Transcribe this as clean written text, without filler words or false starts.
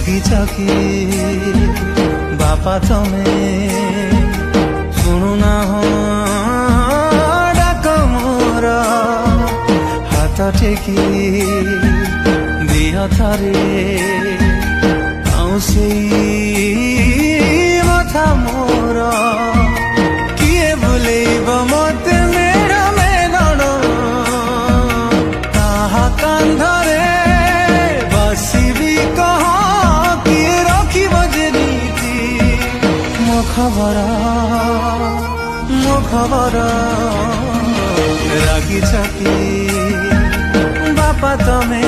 रागिछ कि बापा तमे शुणुना हो डाक मोर हाथ टेकी दिह थरे आउसे मथा मोर किए भुलेब मते मेरा मेलन ताहा कांधरे बसिबी कह किए रखिब जे नीति मो खबर रागिछ कि बापा तमे